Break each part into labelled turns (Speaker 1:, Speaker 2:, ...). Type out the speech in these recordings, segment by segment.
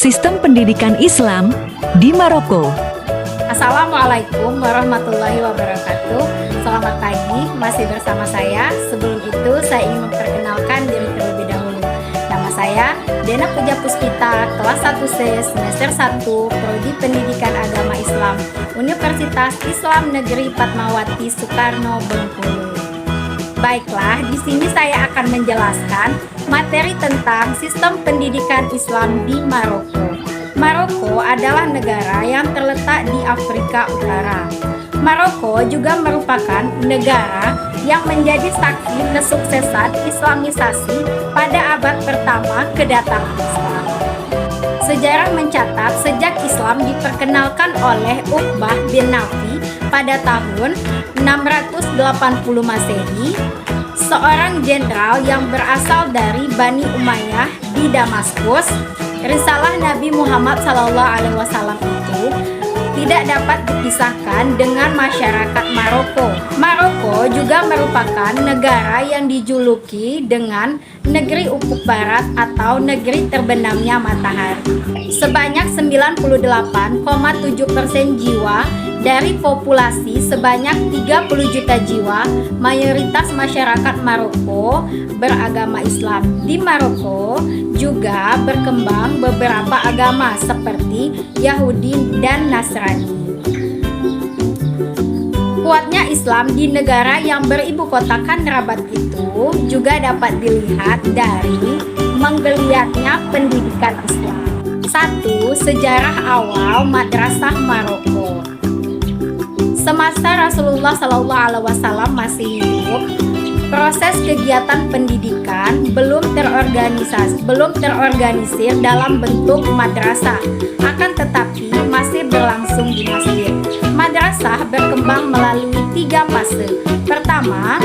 Speaker 1: Sistem pendidikan Islam di Maroko.
Speaker 2: Assalamualaikum warahmatullahi wabarakatuh. Selamat pagi, masih bersama saya. Sebelum itu saya ingin memperkenalkan diri terlebih dahulu. Nama saya Dena Puja Puspita, kelas 1C, semester 1, Prodi Pendidikan Agama Islam, Universitas Islam Negeri Fatmawati Soekarno, Bengkulu. Baiklah, di sini saya akan menjelaskan materi tentang sistem pendidikan Islam di Maroko. Maroko adalah negara yang terletak di Afrika Utara. Maroko juga merupakan negara yang menjadi saksi kesuksesan Islamisasi pada abad pertama kedatangan Islam. Sejarah mencatat sejak Islam diperkenalkan oleh Uqbah bin Nafi pada tahun 680 Masehi, seorang jenderal yang berasal dari Bani Umayyah di Damaskus. Risalah Nabi Muhammad SAW itu tidak dapat dipisahkan dengan masyarakat Maroko. Maroko juga merupakan negara yang dijuluki dengan negeri ufuk barat atau negeri terbenamnya matahari. Sebanyak 98,7% jiwa dari populasi sebanyak 30 juta jiwa, mayoritas masyarakat Maroko beragama Islam. Di Maroko juga berkembang beberapa agama seperti Yahudi dan Nasrani. Kuatnya Islam di negara yang beribu kotakan Rabat itu juga dapat dilihat dari menggeliatnya pendidikan Islam. 1. Sejarah awal Madrasah Maroko. Semasa Rasulullah SAW masih hidup, proses kegiatan pendidikan belum terorganisir dalam bentuk madrasah, akan tetapi masih berlangsung di masjid. Madrasah berkembang melalui 3 fase. Pertama,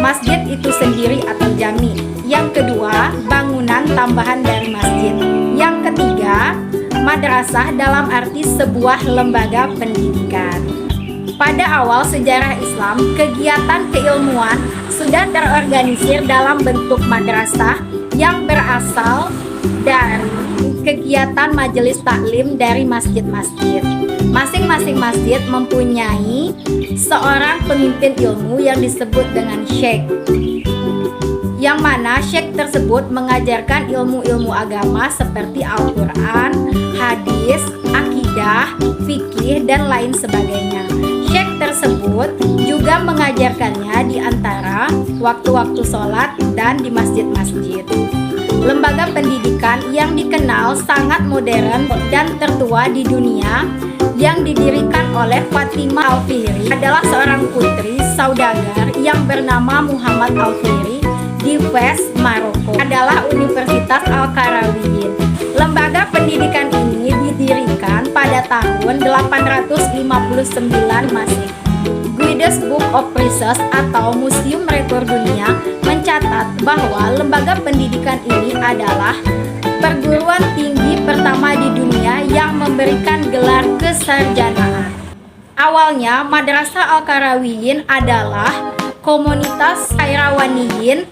Speaker 2: masjid itu sendiri atau jami. Yang kedua, bangunan tambahan dari masjid. Yang ketiga, madrasah dalam arti sebuah lembaga pendidikan. Pada awal sejarah Islam, kegiatan keilmuan sudah terorganisir dalam bentuk madrasah yang berasal dari kegiatan majelis taklim dari masjid-masjid. Masing-masing masjid mempunyai seorang pemimpin ilmu yang disebut dengan syekh, yang mana syekh tersebut mengajarkan ilmu-ilmu agama seperti Al-Quran, hadis, akidah, fikih, dan lain sebagainya. Syekh tersebut juga mengajarkannya di antara waktu-waktu sholat dan di masjid-masjid. Lembaga pendidikan yang dikenal sangat modern dan tertua di dunia yang didirikan oleh Fatimah Al-Fihri adalah seorang putri saudagar yang bernama Muhammad Al-Fihri di Fes, Maroko, adalah Universitas Al-Qarawiyyin. Lembaga pendidikan ini didirikan pada tahun 859 Masehi. Guinness Book of Records atau Museum Rekor Dunia mencatat bahwa lembaga pendidikan ini adalah perguruan tinggi pertama di dunia yang memberikan gelar kesarjanaan. Awalnya, Madrasah Al-Qarawiyyin adalah komunitas Qayrawaniyin,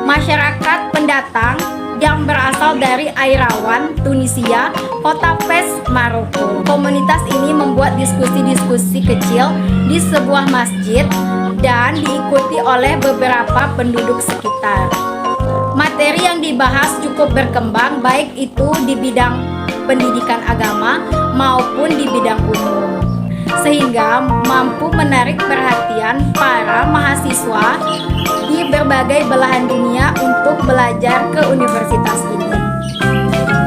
Speaker 2: masyarakat pendatang yang berasal dari Airawan, Tunisia, kota Fes, Maroko. Komunitas ini membuat diskusi-diskusi kecil di sebuah masjid dan diikuti oleh beberapa penduduk sekitar. Materi yang dibahas cukup berkembang, baik itu di bidang pendidikan agama maupun di bidang umum, sehingga mampu menarik perhatian para mahasiswa di berbagai belahan dunia untuk belajar ke universitas ini.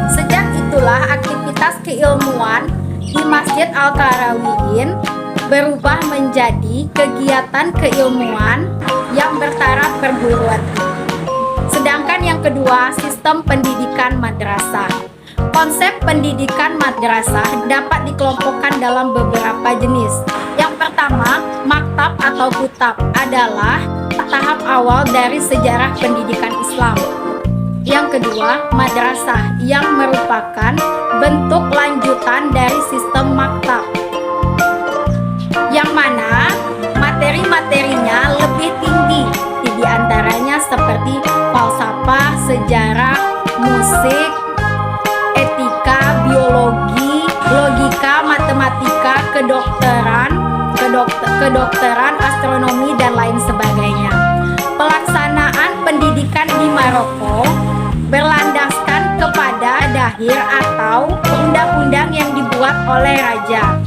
Speaker 2: Sejak itulah aktivitas keilmuan di Masjid Al-Qarawiyyin berubah menjadi kegiatan keilmuan yang bertaraf perguruan tinggi. Sedangkan yang kedua, sistem pendidikan madrasah. Konsep pendidikan madrasah dapat dikelompokkan dalam beberapa jenis. Yang pertama, maktab atau kutab adalah tahap awal dari sejarah pendidikan Islam. Yang kedua, madrasah yang merupakan bentuk lanjutan dari sistem maktab, yang mana materi-materinya lebih tinggi, di antaranya seperti falsafah, sejarah, musik, etika, kedokteran, astronomi, dan lain sebagainya. Pelaksanaan pendidikan di Maroko berlandaskan kepada dahir atau undang-undang yang dibuat oleh raja.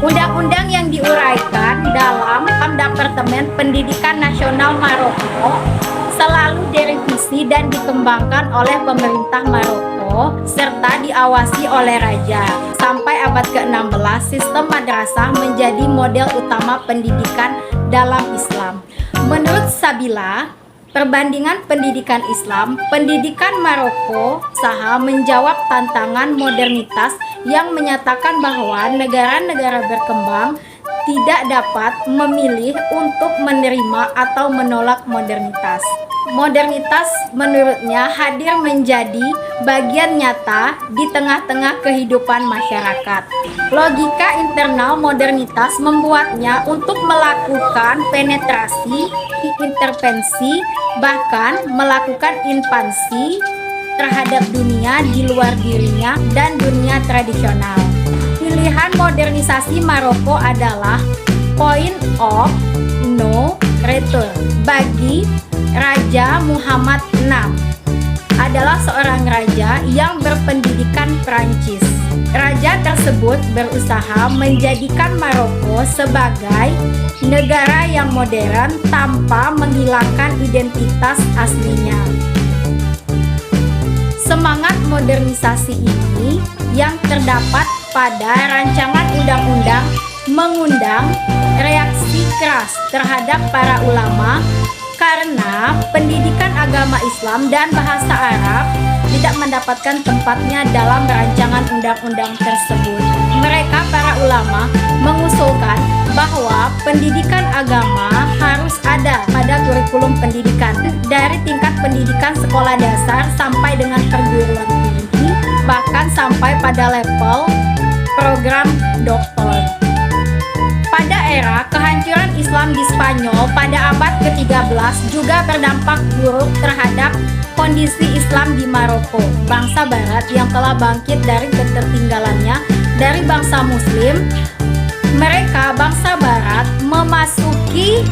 Speaker 2: Undang-undang yang diuraikan dalam Departemen Pendidikan Nasional Maroko selalu direvisi dan dikembangkan oleh pemerintah Maroko serta diawasi oleh raja. Sampai abad ke-16, sistem madrasah menjadi model utama pendidikan dalam Islam. Menurut Sabila, perbandingan pendidikan Islam, pendidikan Maroko saha menjawab tantangan modernitas yang menyatakan bahwa negara-negara berkembang tidak dapat memilih untuk menerima atau menolak modernitas. Modernitas menurutnya hadir menjadi bagian nyata di tengah-tengah kehidupan masyarakat. Logika internal modernitas membuatnya untuk melakukan penetrasi, intervensi, bahkan melakukan invasi terhadap dunia di luar dirinya dan dunia tradisional. Pilihan modernisasi Maroko adalah point of no return bagi Raja Muhammad VI. Adalah seorang raja yang berpendidikan Prancis. Raja tersebut berusaha menjadikan Maroko sebagai negara yang modern tanpa menghilangkan identitas aslinya. Semangat modernisasi ini yang terdapat pada rancangan undang-undang mengundang reaksi keras terhadap para ulama karena pendidikan agama Islam dan bahasa Arab tidak mendapatkan tempatnya dalam rancangan undang-undang tersebut. Mereka, para ulama, mengusulkan bahwa pendidikan agama harus ada pada kurikulum pendidikan dari tingkat pendidikan sekolah dasar sampai dengan perguruan tinggi, bahkan sampai pada level program doktor. Pada era kehancuran Islam di Spanyol pada abad ke-13 juga berdampak buruk terhadap kondisi Islam di Maroko, bangsa barat yang telah bangkit dari ketertinggalannya dari bangsa muslim. Mereka, bangsa barat, memasuki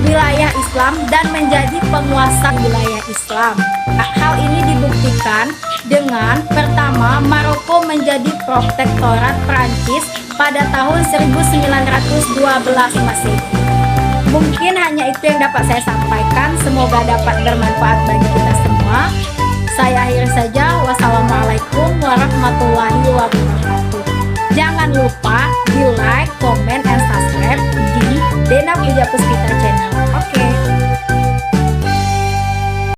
Speaker 2: wilayah Islam dan menjadi penguasa wilayah Islam. Hal ini dibuktikan dengan pertama, Maroko menjadi protektorat Prancis pada tahun 1912 Masehi. Mungkin hanya itu yang dapat saya sampaikan. Semoga dapat bermanfaat bagi kita semua. Saya akhiri saja. Wassalamualaikum warahmatullahi wabarakatuh. Jangan lupa di like, comment, and subscribe di Dena Puja Puspita Channel.